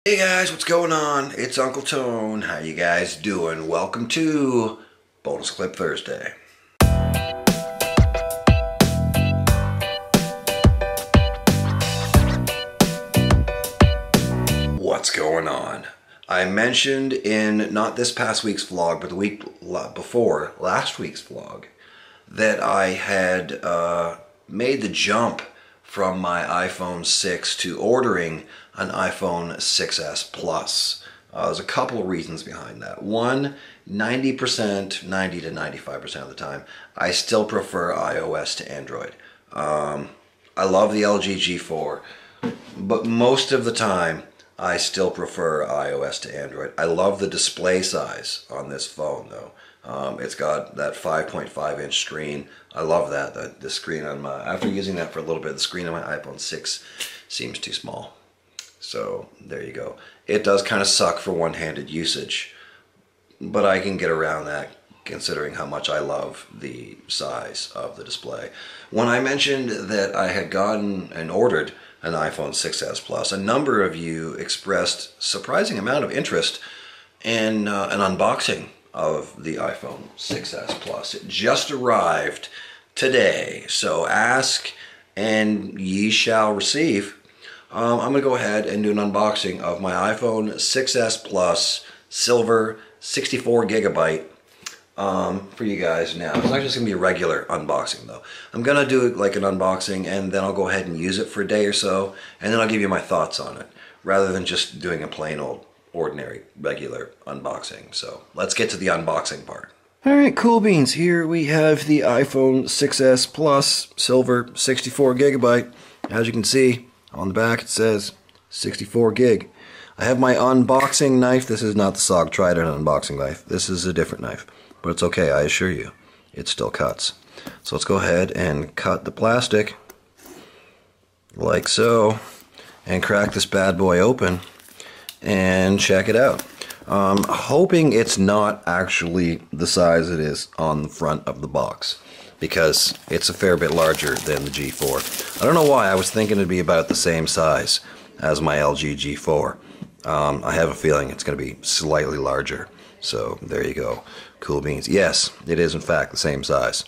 Hey guys, what's going on? It's Uncle Tone. How you guys doing? Welcome to Bonus Clip Thursday. What's going on? I mentioned in not this past week's vlog, but the week before, last week's vlog, that I had made the jump from my iPhone 6 to ordering an iPhone 6s Plus. There's a couple of reasons behind that. One, 90 to 95% of the time, I still prefer iOS to Android. I love the LG G4, but most of the time, I still prefer iOS to Android. I love the display size on this phone though. It's got that 5.5 inch screen. I love that. The screen on my, after using that for a little bit, the screen on my iPhone 6 seems too small. So there you go. It does kind of suck for one-handed usage, but I can get around that considering how much I love the size of the display. When I mentioned that I had gotten and ordered an iPhone 6s Plus, a number of you expressed surprising amount of interest in an unboxing of the iPhone 6s Plus. It just arrived today, so ask and ye shall receive. I'm going to go ahead and do an unboxing of my iPhone 6s Plus Silver 64 gigabyte for you guys now. It's not just going to be a regular unboxing though. I'm going to do like an unboxing and then I'll go ahead and use it for a day or so, and then I'll give you my thoughts on it, rather than just doing a plain old ordinary regular unboxing. So let's get to the unboxing part. Alright, cool beans. Here we have the iPhone 6s Plus Silver 64 gigabyte. As you can see on the back it says 64 gig. I have my unboxing knife. This is not the SOG Trident unboxing knife. This is a different knife. But it's okay, I assure you, it still cuts. So let's go ahead and cut the plastic, like so, and crack this bad boy open, and check it out. Hoping it's not actually the size it is on the front of the box, because it's a fair bit larger than the G4. I don't know why, I was thinking it'd be about the same size as my LG G4. I have a feeling it's going to be slightly larger. So there you go. Cool beans. Yes, it is in fact the same size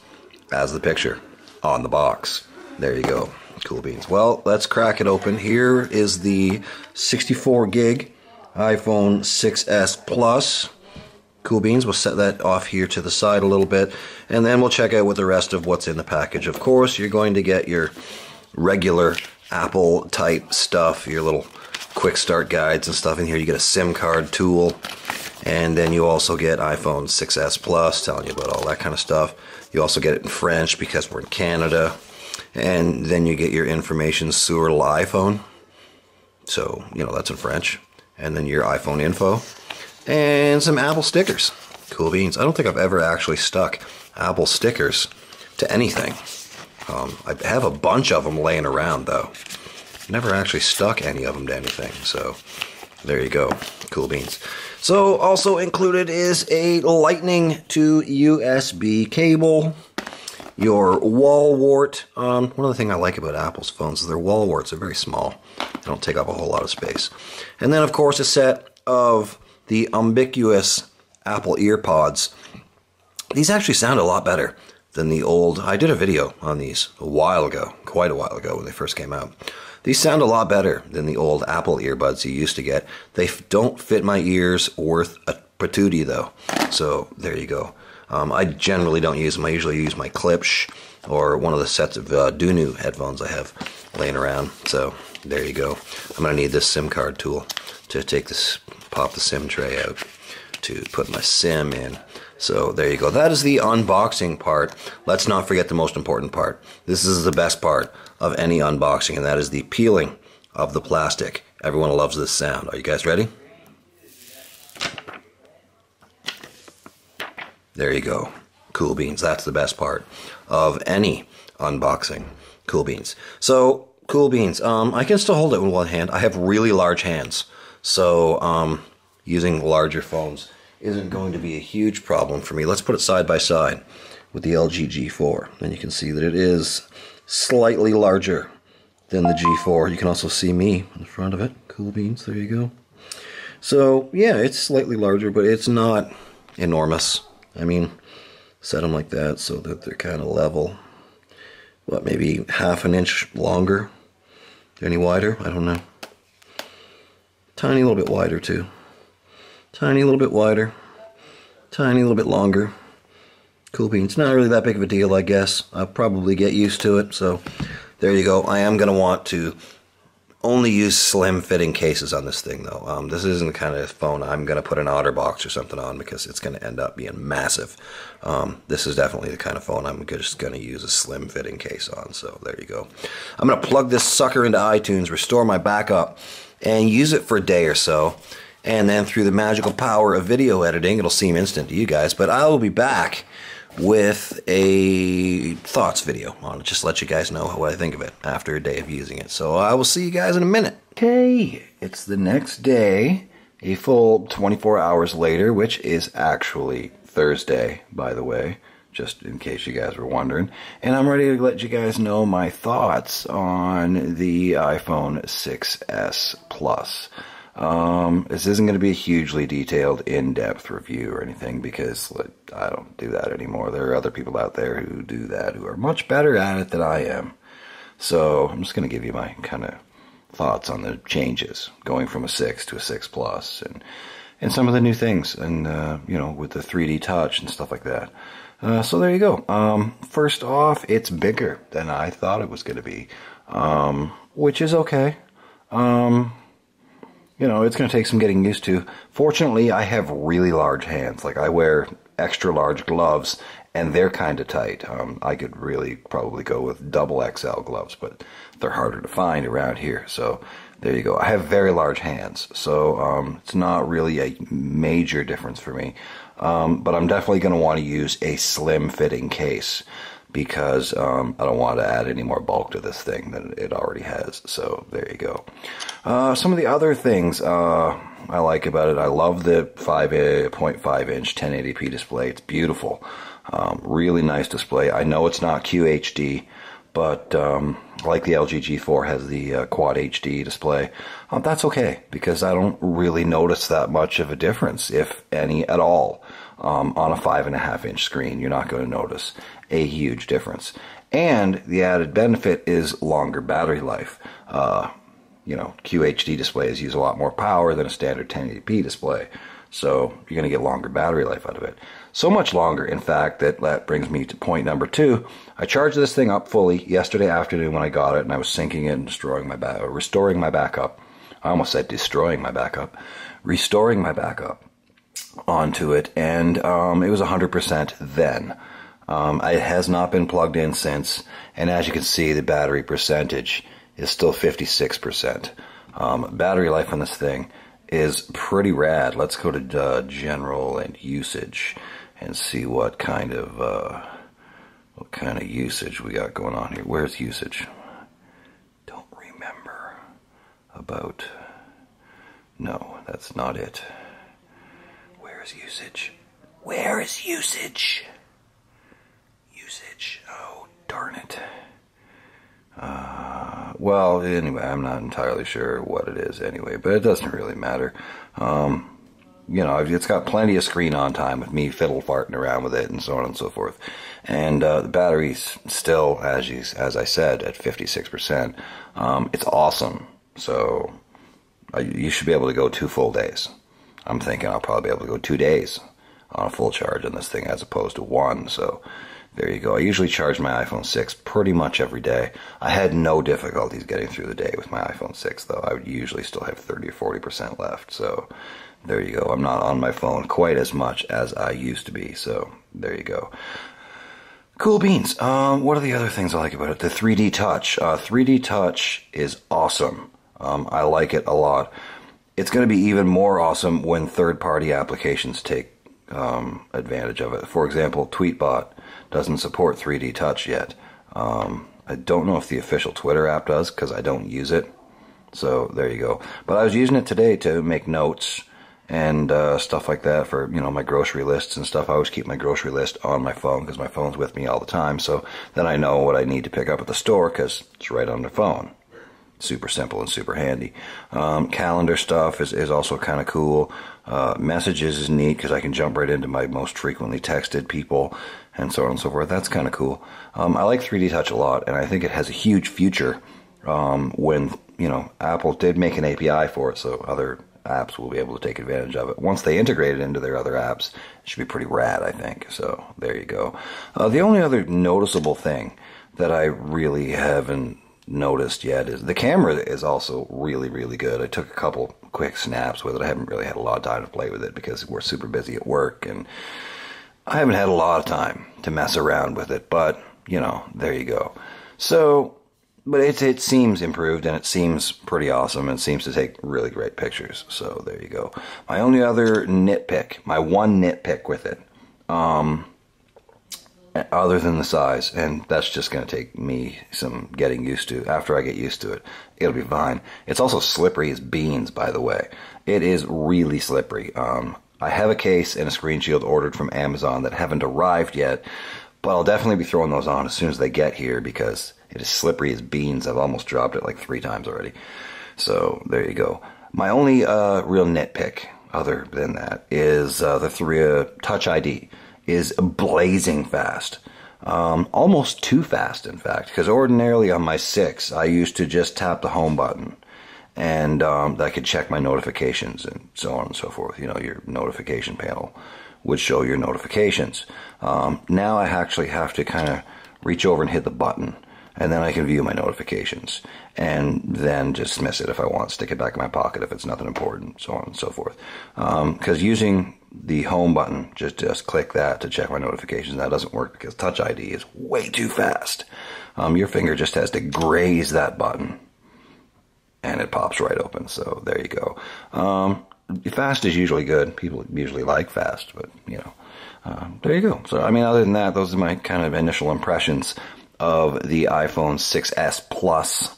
as the picture on the box. There you go. Cool beans. Well, let's crack it open. Here is the 64 gig iPhone 6s Plus. Cool beans. We'll set that off here to the side a little bit, and then we'll check out with the rest of what's in the package. Of course, you're going to get your regular Apple type stuff, your little quick start guides and stuff in here. You get a SIM card tool. And then you also get iPhone 6s Plus, telling you about all that kind of stuff. You also get it in French because we're in Canada. And then you get your information sur l'iPhone. So, you know, that's in French. And then your iPhone info. And some Apple stickers. Cool beans. I don't think I've ever actually stuck Apple stickers to anything. I have a bunch of them laying around, though. Never actually stuck any of them to anything, so there you go. Cool beans. So also included is a Lightning to USB cable, your wall wart. One of the things I like about Apple's phones is their wall warts are very small. They don't take up a whole lot of space. And then of course a set of the ubiquitous Apple EarPods. These actually sound a lot better than the old. I did a video on these a while ago, quite a while ago when they first came out. These sound a lot better than the old Apple earbuds you used to get. They don't fit my ears worth a patootie though. So there you go. I generally don't use them. I usually use my Klipsch or one of the sets of Dunu headphones I have laying around. So there you go. I'm going to need this SIM card tool to take this, pop the SIM tray out to put my SIM in. So there you go. That is the unboxing part. Let's not forget the most important part. This is the best part of any unboxing, and that is the peeling of the plastic. Everyone loves this sound. Are you guys ready? There you go. Cool beans. That's the best part of any unboxing. Cool beans. So, cool beans. I can still hold it with one hand. I have really large hands. So, using larger phones isn't going to be a huge problem for me. Let's put it side by side with the LG G4. And you can see that it is slightly larger than the G4. You can also see me in front of it. Cool beans, there you go. So, yeah, it's slightly larger, but it's not enormous. I mean, set them like that so that they're kind of level. What, maybe half an inch longer? Any wider? I don't know. Tiny little bit wider, too. Tiny little bit wider. Tiny little bit longer. Cool beans. Not really that big of a deal, I guess. I'll probably get used to it, so there you go. I am going to want to only use slim fitting cases on this thing, though. This isn't the kind of phone I'm going to put an OtterBox or something on because it's going to end up being massive. This is definitely the kind of phone I'm just going to use a slim fitting case on, so there you go. I'm going to plug this sucker into iTunes, restore my backup, and use it for a day or so. And then through the magical power of video editing, it'll seem instant to you guys, but I will be back with a thoughts video on it, just to let you guys know what I think of it after a day of using it. So I will see you guys in a minute. Okay, it's the next day, a full 24 hours later, which is actually Thursday, by the way, just in case you guys were wondering. And I'm ready to let you guys know my thoughts on the iPhone 6s Plus. This isn't going to be a hugely detailed, in-depth review or anything because I don't do that anymore. There are other people out there who do that who are much better at it than I am. So I'm just going to give you my kind of thoughts on the changes going from a 6 to a 6 Plus and some of the new things and, you know, with the 3D touch and stuff like that. So there you go. First off, it's bigger than I thought it was going to be, which is okay. You know, it's going to take some getting used to. Fortunately, I have really large hands. Like, I wear extra large gloves, and they're kind of tight. I could really probably go with double XL gloves, but they're harder to find around here. So, there you go. I have very large hands, so it's not really a major difference for me. But I'm definitely going to want to use a slim-fitting case because I don't want to add any more bulk to this thing than it already has. So there you go. Some of the other things I like about it, I love the 5.5 inch 1080p display. It's beautiful. Really nice display. I know it's not QHD, but like the LG G4 has the Quad HD display, that's okay because I don't really notice that much of a difference, if any at all. On a 5.5 inch screen, you're not going to notice a huge difference. And the added benefit is longer battery life. You know, QHD displays use a lot more power than a standard 1080p display. So you're going to get longer battery life out of it. So much longer, in fact, that brings me to point number 2. I charged this thing up fully yesterday afternoon when I got it, and I was syncing it and restoring my backup. I almost said destroying my backup. Restoring my backup onto it, and it was 100% then. It has not been plugged in since, and as you can see, the battery percentage is still 56%. Battery life on this thing is pretty rad. Let's go to general and usage and see what kind of usage we got going on here. Where's usage? Don't remember about. No, that's not it. Where's usage? Where is usage? Usage. Oh, darn it. Well, anyway, I'm not entirely sure what it is anyway, but it doesn't really matter. You know, it's got plenty of screen on time with me fiddle farting around with it and so on and so forth. And the battery's still, as I said, at 56%. It's awesome. So you should be able to go 2 full days. I'm thinking I'll probably be able to go 2 days on a full charge on this thing as opposed to 1. So there you go. I usually charge my iPhone 6 pretty much every day. I had no difficulties getting through the day with my iPhone 6, though. I would usually still have 30 or 40% left. So there you go. I'm not on my phone quite as much as I used to be. So there you go. Cool beans. What are the other things I like about it? The 3D touch. 3D touch is awesome. I like it a lot. It's going to be even more awesome when third-party applications take advantage of it. For example, Tweetbot doesn't support 3D touch yet. I don't know if the official Twitter app does because I don't use it. So there you go. But I was using it today to make notes and stuff like that for, you know, my grocery lists and stuff. I always keep my grocery list on my phone because my phone's with me all the time. So then I know what I need to pick up at the store because it's right on the phone. super simple and super handy. Calendar stuff is also kind of cool. Messages is neat because I can jump right into my most frequently texted people and so on and so forth. That's kind of cool. I like 3D Touch a lot, and I think it has a huge future when, you know, Apple did make an API for it, so other apps will be able to take advantage of it. Once they integrate it into their other apps, it should be pretty rad, I think. So there you go. The only other noticeable thing that I really haven't noticed yet is the camera is also really, really good. I took a couple quick snaps with it. I haven't really had a lot of time to play with it because we're super busy at work, and I haven't had a lot of time to mess around with it, but, you know, there you go. So, but it seems improved, and it seems pretty awesome, and it seems to take really great pictures. So there you go. My only other nitpick, my one nitpick with it, other than the size, and that's just going to take me some getting used to. After I get used to it, it'll be fine. It's also slippery as beans, by the way. It is really slippery. I have a case and a screen shield ordered from Amazon that haven't arrived yet, but I'll definitely be throwing those on as soon as they get here because it is slippery as beans. I've almost dropped it like 3 times already. So there you go. My only real nitpick other than that is the Touch ID is blazing fast. Almost too fast, in fact, because ordinarily on my 6, I used to just tap the home button, and I could check my notifications and so on and so forth. You know, your notification panel would show your notifications. Now I actually have to kind of reach over and hit the button, and then I can view my notifications, and then just miss it if I want, stick it back in my pocket if it's nothing important, so on and so forth. Because using the home button, just click that to check my notifications, that doesn't work because Touch ID is way too fast. Your finger just has to graze that button, and it pops right open. So there you go. Fast is usually good. People usually like fast, but, you know, there you go. So, I mean, other than that, those are my kind of initial impressions of the iPhone 6s Plus.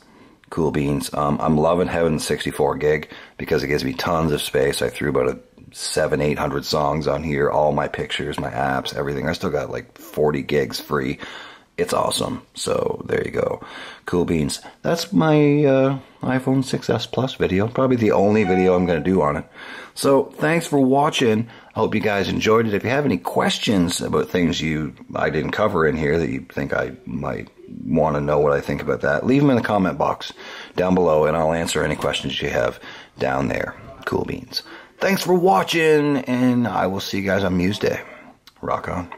Cool beans. I'm loving having 64 gig because it gives me tons of space. I threw about 700-800 songs on here, all my pictures, my apps, everything. I still got like 40 gigs free. It's awesome. So there you go. Cool beans. That's my iPhone 6s Plus video. Probably the only video I'm going to do on it. So thanks for watching. I hope you guys enjoyed it. If you have any questions about things I didn't cover in here that you think I might want to know what I think about that, leave them in the comment box down below, and I'll answer any questions you have down there. Cool beans. Thanks for watching, and I will see you guys on Muse Day. Rock on.